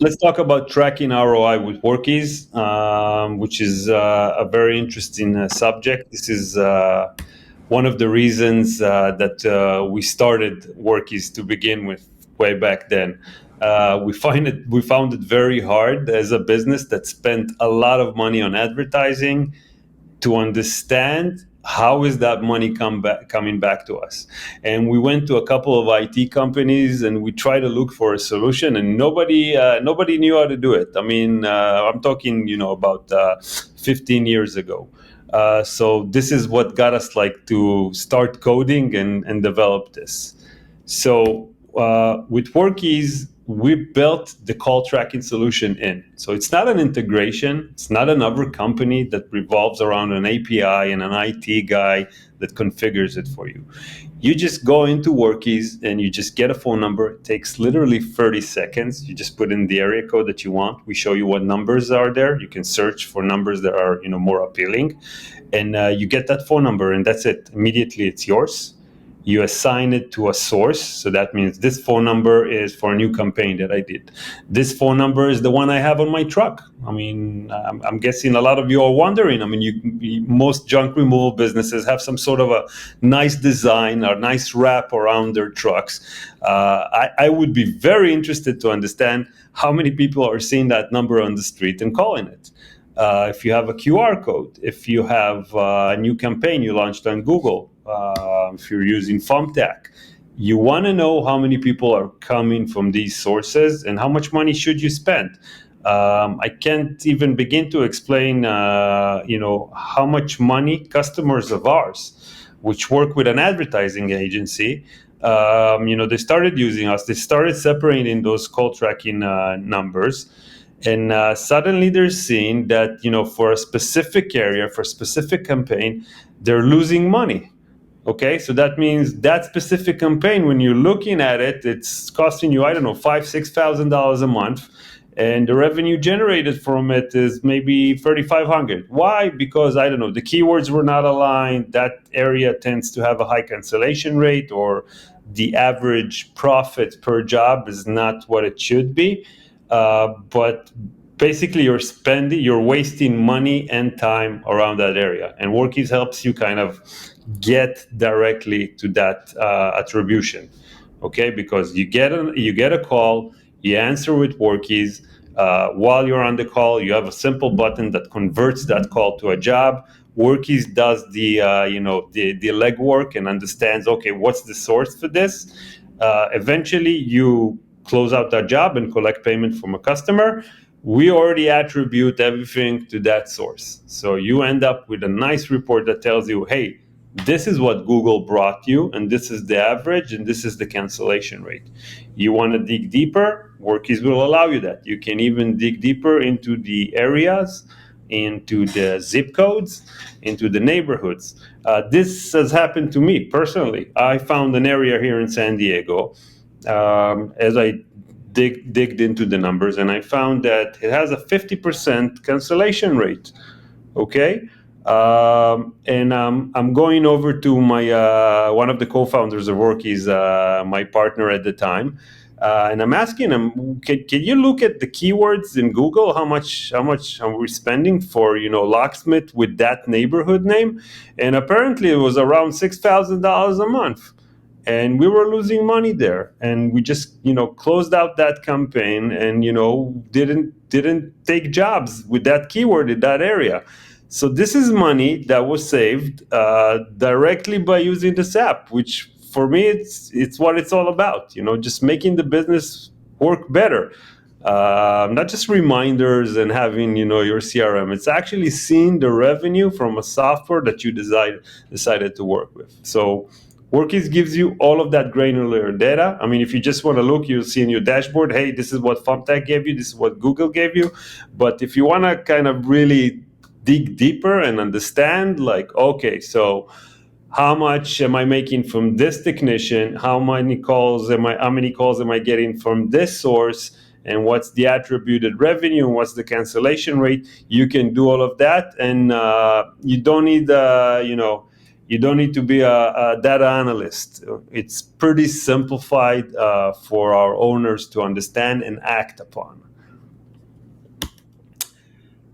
Let's talk about tracking ROI with Workiz, which is a very interesting subject. This is one of the reasons that we started Workiz to begin with way back then. We found it very hard as a business that spent a lot of money on advertising to understand how is that money coming back to us. And we went to a couple of IT companies and we tried to look for a solution, and nobody knew how to do it. I mean, I'm talking about 15 years ago. So this is what got us like to start coding and develop this. So with Workiz, we built the call tracking solution in. So it's not an integration. It's not another company that revolves around an API and an IT guy that configures it for you. You just go into Workiz and you just get a phone number. It takes literally 30 seconds. You just put in the area code that you want. We show you what numbers are there. You can search for numbers that are more appealing, and you get that phone number, and that's it. Immediately, it's yours. You assign it to a source. So that means this phone number is for a new campaign that I did. This phone number is the one I have on my truck. I mean, I'm guessing a lot of you are wondering. I mean, most junk removal businesses have some sort of a nice design or nice wrap around their trucks. I would be very interested to understand how many people are seeing that number on the street and calling it. If you have a QR code, if you have a new campaign you launched on Google, if you're using Thumbtack, you want to know how many people are coming from these sources and how much money should you spend. I can't even begin to explain, how much money customers of ours, which work with an advertising agency, they started using us. They started separating those call tracking numbers. And suddenly they're seeing that, for a specific area, for a specific campaign, they're losing money. Okay, so that means that specific campaign, when you're looking at it, it's costing you, I don't know, $5,000-$6,000 a month, and the revenue generated from it is maybe $3,500. Why? Because I don't know, the keywords were not aligned. That area tends to have a high cancellation rate, or the average profit per job is not what it should be. But basically, you're wasting money and time around that area, and Workiz helps you kind of get directly to that attribution. Okay, because you get a call, you answer with Workiz. While you're on the call, you have a simple button that converts that call to a job. Workiz does the legwork and understands, okay, what's the source for this. Eventually, you close out that job and collect payment from a customer. We already attribute everything to that source. So you end up with a nice report that tells you, hey, this is what Google brought you, and this is the average, and this is the cancellation rate. You want to dig deeper? Workiz will allow you that. You can even dig deeper into the areas, into the zip codes, into the neighborhoods. This has happened to me personally. I found an area here in San Diego as I digged into the numbers, and I found that it has a 50% cancellation rate. Okay, and I'm going over to my one of the co-founders of Workiz, my partner at the time, and I'm asking him, can you look at the keywords in Google? How much are we spending for locksmith with that neighborhood name? And apparently it was around $6,000 a month. And we were losing money there, and we just closed out that campaign, and didn't take jobs with that keyword in that area. So this is money that was saved directly by using this app, which for me it's what it's all about. Just making the business work better. Not just reminders and having your CRM. It's actually seeing the revenue from a software that you decided to work with. So Workiz gives you all of that granular data. I mean, if you just want to look, you'll see in your dashboard, hey, this is what Thumbtack gave you, this is what Google gave you. But if you want to kind of really dig deeper and understand, like, okay, so how much am I making from this technician? How many calls am I getting from this source? And what's the attributed revenue? And what's the cancellation rate? You can do all of that, and you don't need you don't need to be a data analyst. It's pretty simplified for our owners to understand and act upon.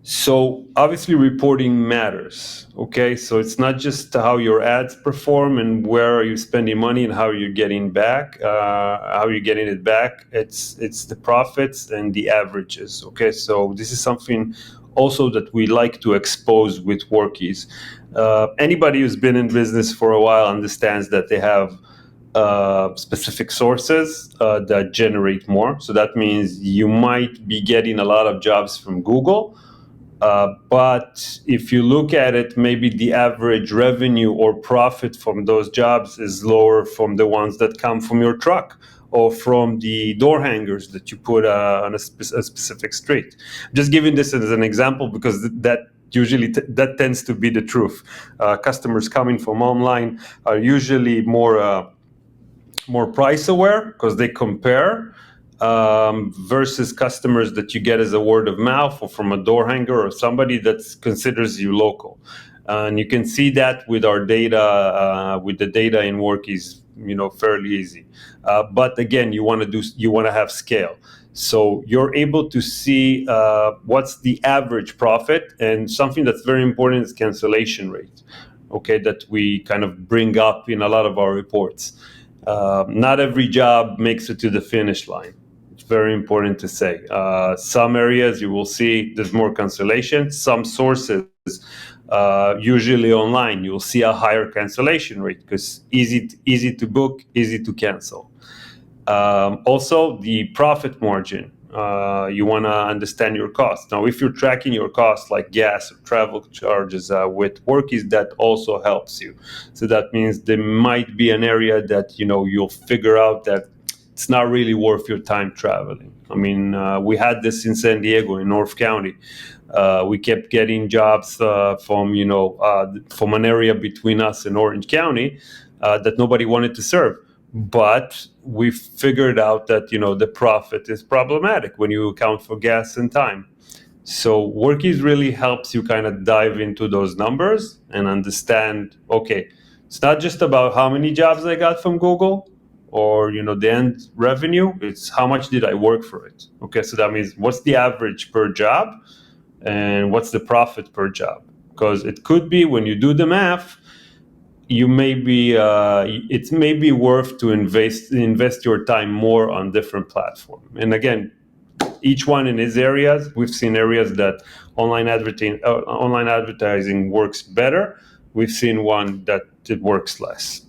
So obviously reporting matters. Okay, so it's not just how your ads perform and where are you spending money and how you're getting back, how you're getting it back. It's the profits and the averages. Okay, so this is something also that we like to expose with Workiz. Anybody who's been in business for a while understands that they have specific sources that generate more. So that means you might be getting a lot of jobs from Google. But if you look at it, maybe the average revenue or profit from those jobs is lower from the ones that come from your truck or from the door hangers that you put on a specific street. Just giving this as an example because that usually that tends to be the truth. Customers coming from online are usually more price aware because they compare versus customers that you get as a word of mouth or from a door hanger or somebody that considers you local. And you can see that with our data, with the data in Workiz, fairly easy. But again, you want to have scale. So you're able to see what's the average profit, and something that's very important is cancellation rate. Okay, that we kind of bring up in a lot of our reports. Not every job makes it to the finish line. It's very important to say. Some areas you will see there's more cancellation. Some sources, usually online, you'll see a higher cancellation rate because easy to book, easy to cancel. Also, the profit margin. You want to understand your costs. Now, if you're tracking your costs like gas or travel charges with Workiz, that also helps you. So that means there might be an area that you'll figure out that it's not really worth your time traveling. I mean, we had this in San Diego, in North County. We kept getting jobs from an area between us and Orange County that nobody wanted to serve. But we figured out that the profit is problematic when you account for gas and time. So Workiz really helps you kind of dive into those numbers and understand, okay, it's not just about how many jobs I got from Google or the end revenue, it's how much did I work for it. Okay, so that means what's the average per job and what's the profit per job? Because it could be when you do the math, it may be worth to invest your time more on different platforms. And again, each one in its areas. We've seen areas that online advertising works better. We've seen one that it works less.